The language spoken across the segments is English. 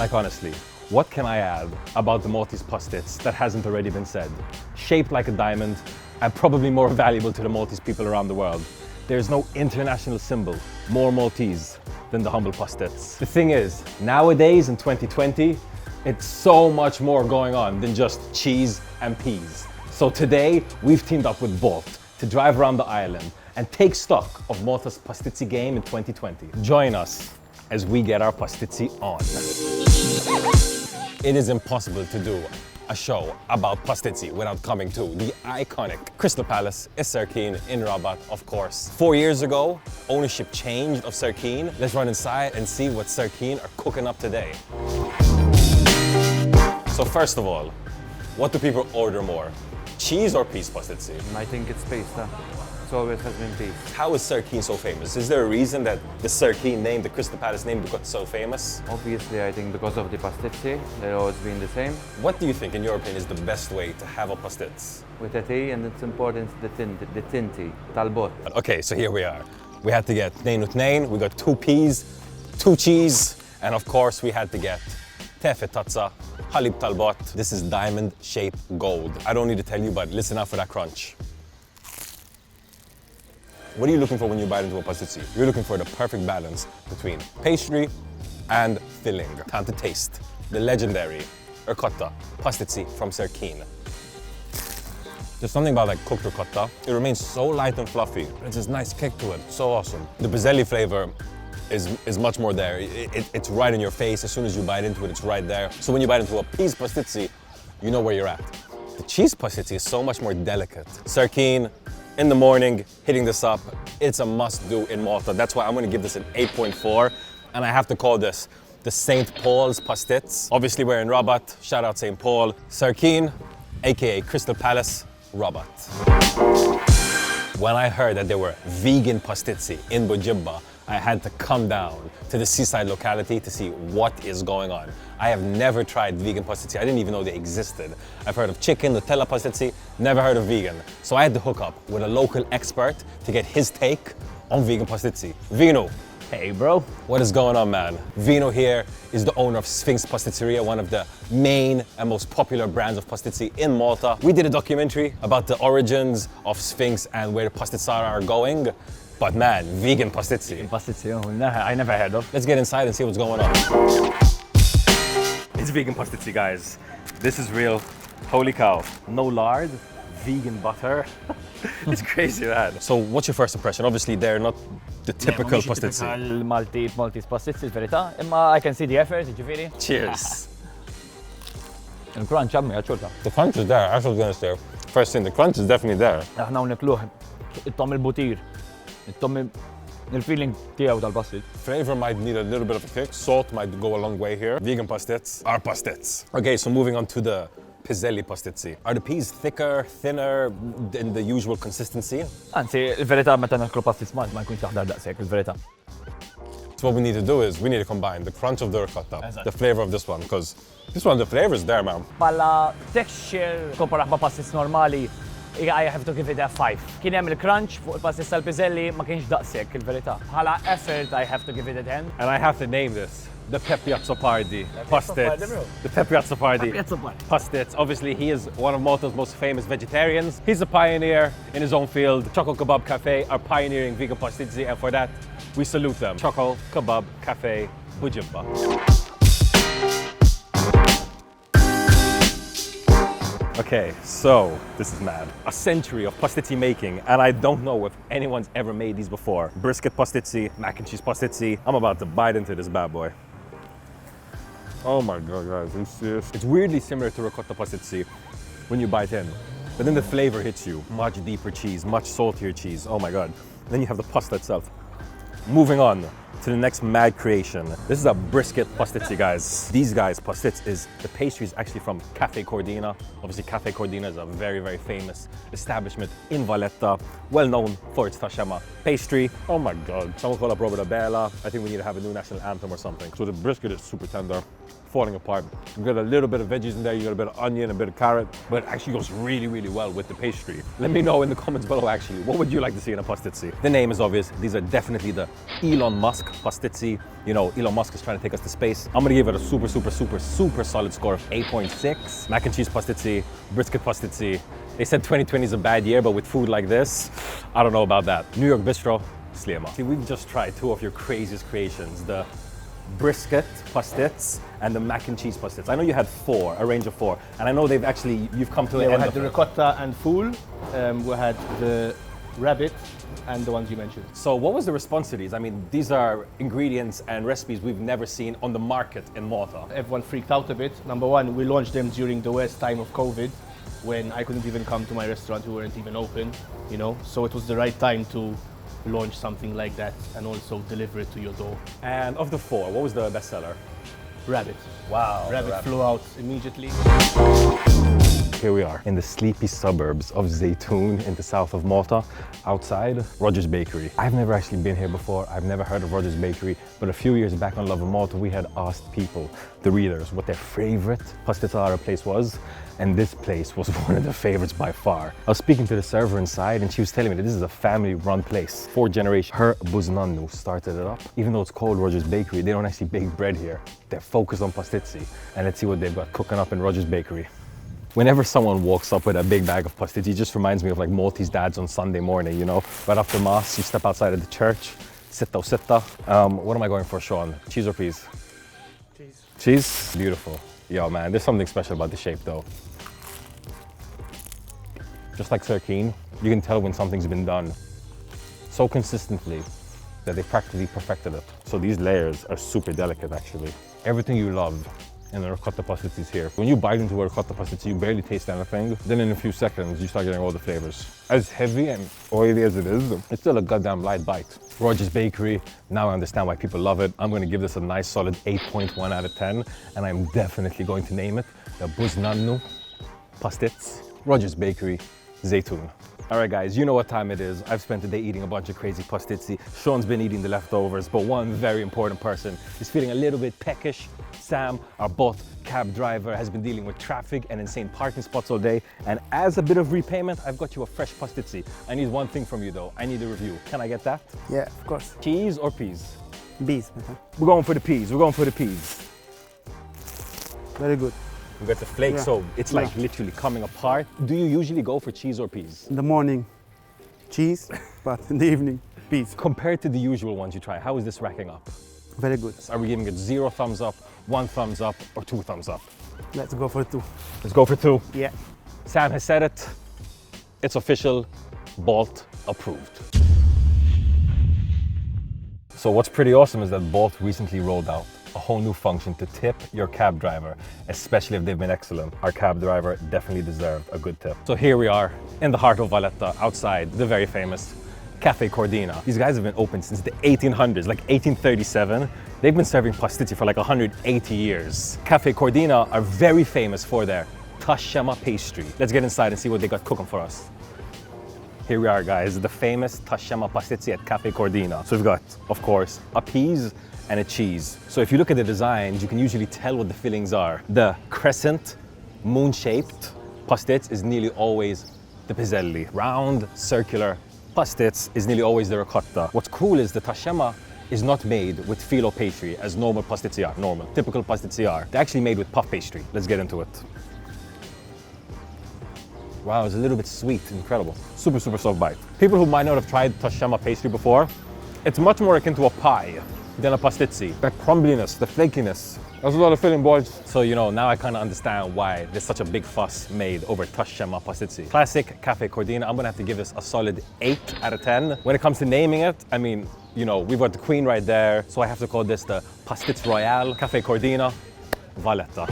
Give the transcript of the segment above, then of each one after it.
Like honestly, what can I add about the Maltese pastizz that hasn't already been said? Shaped like a diamond and probably more valuable to the Maltese people around the world. There's no international symbol more Maltese than the humble pastizz. The thing is, nowadays in 2020, it's so much more going on than just cheese and peas. So today, we've teamed up with Bolt to drive around the island and take stock of Malta's pastizzi game in 2020. Join us as we get our pastizzi on. It is impossible to do a show about pastizzi without coming to the iconic Crystal Palace is Sir Keane in Rabat, of course. 4 years ago, ownership changed of Sir Keane. Let's run inside and see what Sir Keane are cooking up today. So first of all, what do people order more? Cheese or peas pastizzi? I think it's pasta. It always has been peas. How is Sir Keane so famous? Is there a reason that the Sir Keane name, the Crystal Palace name, got so famous? Obviously, I think because of the pastizzi, they've always been the same. What do you think, in your opinion, is the best way to have a pastizz? With a tea, and it's important, the tinti, talbot. Okay, so here we are. We had to get nain with nain, we got 2 peas, 2 cheese, and of course we had to get tefe tatza, halib talbot. This is diamond-shaped gold. I don't need to tell you, but listen out for that crunch. What are you looking for when you bite into a pastizzi? You're looking for the perfect balance between pastry and filling. Time to taste the legendary ricotta pastizzi from Sir Keane. There's something about like cooked ricotta. It remains so light and fluffy. It's this nice kick to it. So awesome. The pastizzi flavor is much more there. It's right in your face. As soon as you bite into it, it's right there. So when you bite into a peas pastizzi, you know where you're at. The cheese pastizzi is so much more delicate. Sir Keane, in the morning, hitting this up, it's a must-do in Malta. That's why I'm gonna give this an 8.4, and I have to call this the St. Paul's pastizz. Obviously, we're in Rabat. Shout out St. Paul. Sir Keane, aka Crystal Palace, Rabat. When I heard that there were vegan pastizzi in Bujibba, I had to come down to the seaside locality to see what is going on. I have never tried vegan pastizzi. I didn't even know they existed. I've heard of chicken, Nutella pastizzi, never heard of vegan. So I had to hook up with a local expert to get his take on vegan pastizzi. Vino. Hey bro. What is going on, man? Vino here is the owner of Sphinx Pastizzeria, one of the main and most popular brands of pastizzi in Malta. We did a documentary about the origins of Sphinx and where the pastizzara are going. But man, vegan pastizzi. Pastizzi, I never heard of. Let's get inside and see what's going on. It's vegan pastizzi, guys. This is real. Holy cow. No lard, vegan butter. It's crazy, man. So what's your first impression? Obviously, they're not the typical pastizzi. Maltese pastizzi, verità. Imma I can see the effort, ġifiri. Cheers. Il-crunch għammi għaċurta. The crunch is there. I was gonna say, first thing, the crunch is definitely there. Aħna unikluħ, it-tom il-butir, it-tom il-feeling tiegħu tal-pastizz. Flavor might need a little bit of a kick. Salt might go a long way here. Vegan pastizz are pastizz. Okay, so moving on to the pizzelli pastizzi. Are the peas thicker, thinner than the usual consistency? Anzi, il-verità meta naklu pastizz ma jkunx taħdar daqshekk, il-verità. So what we need to do is we need to combine the crunch of the ricotta, the flavor of this one, because this one, the flavor is there, man. Balla texture komparaħ ma' pastizz normali, I have to give it a 5. Kien hemm il-crunch fuq il-pastizz tal-pizzelli ma kienx daqshekk il-verità. Bħala effort, I have to give it a 10. And I have to name this the Pepiazzo Pardi pastizz. The Pepiazzo Pardi pastizz. Obviously, he is one of Malta's most famous vegetarians. He's a pioneer in his own field. Choco Kebab Cafe are pioneering vegan pastizzi, and for that, we salute them. Choco Kebab Cafe, Bujibba. Okay, so this is mad. A century of pastizzi making, and I don't know if anyone's ever made these before. Brisket pastizzi, mac and cheese pastizzi. I'm about to bite into this bad boy. Oh my God, guys, are you serious? It's weirdly similar to ricotta pastizzi when you bite in, but then the flavor hits you. Much deeper cheese, much saltier cheese. Oh my God. Then you have the pasta itself. Moving on to the next mad creation. This is a brisket pastizzi, guys. These guys, pastizz is, the pastry is actually from Cafe Cordina. Obviously, Cafe Cordina is a very, very famous establishment in Valletta, well known for its tashema pastry. Oh my God. Someone call up Robert Abela. I think we need to have a new national anthem or something. So the brisket is super tender, falling apart. You got a little bit of veggies in there, you got a bit of onion, a bit of carrot, but it actually goes really, really well with the pastry. Let me know in the comments below, actually, what would you like to see in a pastizzi? The name is obvious. These are definitely the Elon Musk Pastizzi. You know, Elon Musk is trying to take us to space. I'm gonna give it a super solid score of 8.6. Mac and cheese Pastizzi, brisket Pastizzi. They said 2020 is a bad year, but with food like this, I don't know about that. New York Bistro, Cilia. See, we've just tried two of your craziest creations, the brisket pastizz and the mac and cheese pastizz. I know you had a range of four, and I know you've come to Yeah, an we end had of the it. ricotta and fool. We had the rabbit and the ones you mentioned. So what was the response to these? I mean, these are ingredients and recipes we've never seen on the market in Malta. Everyone freaked out a bit. Number one, we launched them during the worst time of COVID, when I couldn't even come to my restaurant, we weren't even open, you know? So it was the right time to launch something like that and also deliver it to your door. And of the four, what was the best seller? Rabbit. Wow. Rabbit flew out immediately. Here we are in the sleepy suburbs of Zaytoun in the south of Malta, outside Roger's Bakery. I've never actually been here before. I've never heard of Roger's Bakery, but a few years back on Lovin Malta, we had asked people, the readers, what their favorite pastizz place was, and this place was one of their favorites by far. I was speaking to the server inside, and she was telling me that this is a family-run place, 4th generation. Her buznannu started it up. Even though it's called Roger's Bakery, they don't actually bake bread here. They're focused on pastizzi. And let's see what they've got cooking up in Roger's Bakery. Whenever someone walks up with a big bag of pastizzi, it just reminds me of like Maltese dads on Sunday morning, you know? Right after Mass, you step outside of the church, sitta. What am I going for, Sean? Cheese or peas? Cheese. Cheese? Beautiful. Yo, man, there's something special about the shape, though. Just like sirkeen, you can tell when something's been done so consistently that they practically perfected it. So these layers are super delicate, actually. Everything you love in a ricotta pastizzi is here. When you bite into a ricotta pastizzi, you barely taste anything. Then in a few seconds, you start getting all the flavors. As heavy and oily as it is, it's still a goddamn light bite. Roger's Bakery, now I understand why people love it. I'm gonna give this a nice solid 8.1 out of 10, and I'm definitely going to name it the Buznannu Pastizz, Roger's Bakery, Zaytoun. All right, guys, you know what time it is. I've spent the day eating a bunch of crazy pastizzi. Sean's been eating the leftovers, but one very important person is feeling a little bit peckish. Sam, our bot cab driver, has been dealing with traffic and insane parking spots all day. And as a bit of repayment, I've got you a fresh pastizzi. I need one thing from you, though. I need a review. Can I get that? Yeah, of course. Cheese or peas? Bees, مثلا. We're going for the peas. We're going for the peas. Very good. We got the flake, Yeah. so it's like literally coming apart. Do you usually go for cheese or peas? In the morning, cheese, but in the evening, peas. Compared to the usual ones you try, how is this racking up? Very good. Are we giving it 0 thumbs up, 1 thumbs up, or 2 thumbs up? Let's go for 2. Let's go for 2. Yeah. Sam has said it. It's official. Bolt approved. So what's pretty awesome is that Bolt recently rolled out a whole new function to tip your cab driver, especially if they've been excellent. Our cab driver definitely deserved a good tip. So here we are in the heart of Valletta, outside the very famous Cafe Cordina. These guys have been open since the 1800s, like 1837. They've been serving pastizzi for like 180 years. Cafe Cordina are very famous for their tashema pastry. Let's get inside and see what they got cooking for us. Here we are, guys, the famous tashema pastizzi at Cafe Cordina. So we've got, of course, a peas and a cheese. So if you look at the designs, you can usually tell what the fillings are. The crescent, moon-shaped pastizz is nearly always the piselli. Round, circular pastizz is nearly always the ricotta. What's cool is the tashema is not made with filo pastry as normal pastizzi are, typical pastizzi are. They're actually made with puff pastry. Let's get into it. Wow, it's a little bit sweet, incredible. Super soft bite. People who might not have tried tashema pastry before, it's much more akin to a pie than a pastizzi. That crumbliness, the flakiness. There's a lot of filling, boys. So, you know, now I kind of understand why there's such a big fuss made over tashema pastizzi. Classic Cafe Cordina. I'm gonna have to give this a solid 8 out of 10. When it comes to naming it, I mean, you know, we've got the queen right there, so I have to call this the Pastizz Royale, Cafe Cordina, Valletta.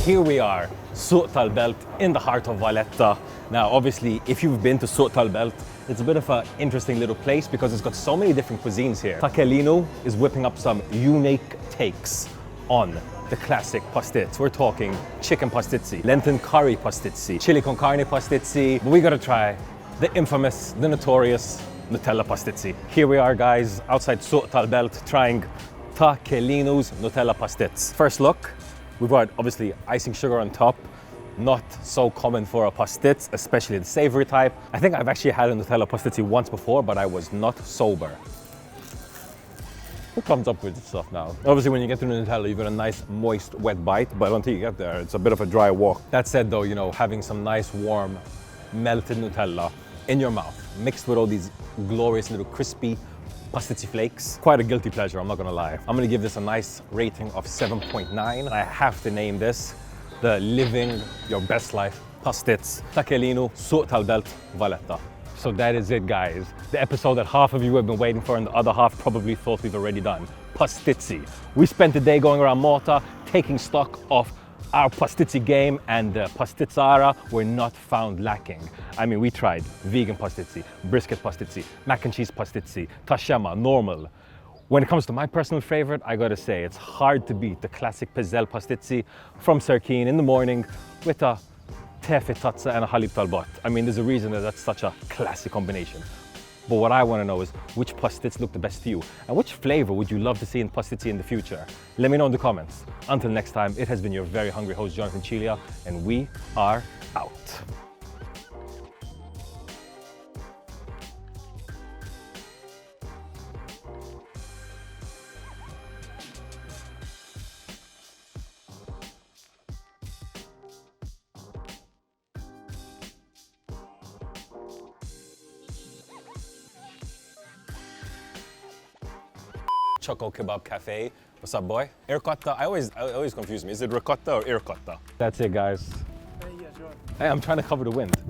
Here we are, Suq tal-Belt, in the heart of Valletta. Now, obviously, if you've been to Suq tal-Belt, it's a bit of an interesting little place because it's got so many different cuisines here. Takelino is whipping up some unique takes on the classic pastizz. We're talking chicken pastizzi, lentil curry pastizzi, chili con carne pastizzi, but we gotta try the infamous, the notorious Nutella pastizzi. Here we are, guys, outside Suq tal-Belt, trying Takelino's Nutella pastizz. First look, we've got obviously icing sugar on top. Not so common for a pastizz, especially the savory type. I think I've actually had a Nutella pastizzi once before, but I was not sober. Who comes up with this stuff now? Obviously, when you get to the Nutella, you've got a nice, moist, wet bite, but until you get there, it's a bit of a dry walk. That said though, you know, having some nice, warm, melted Nutella in your mouth, mixed with all these glorious little crispy pastizzi flakes, quite a guilty pleasure, I'm not gonna lie. I'm gonna give this a nice rating of 7.9. I have to name this the Living Your Best Life Pastizz Takelinu Suq tal-Belt Valletta. So that is it, guys. The episode that half of you have been waiting for and the other half probably thought we've already done. Pastizzi. We spent the day going around Malta, taking stock of our pastizzi game, and the pastizzara were not found lacking. I mean, we tried vegan pastizzi, brisket pastizzi, mac and cheese pastizzi, tashema, normal. When it comes to my personal favorite, I gotta say, it's hard to beat the classic pizzelle pastizzi from Sirkin in the morning with a tefe tazza and a halib talbot. I mean, there's a reason that that's such a classic combination. But what I want to know is which pastizz look the best to you and which flavor would you love to see in pastizzi in the future? Let me know in the comments. Until next time, it has been your very hungry host, Johnathan Cilia, and we are out. Choco Kebab Cafe. What's up, boy? Ircotta. I always confuse me. Is it ricotta or ircotta? That's it, guys. Hey, I'm trying to cover the wind.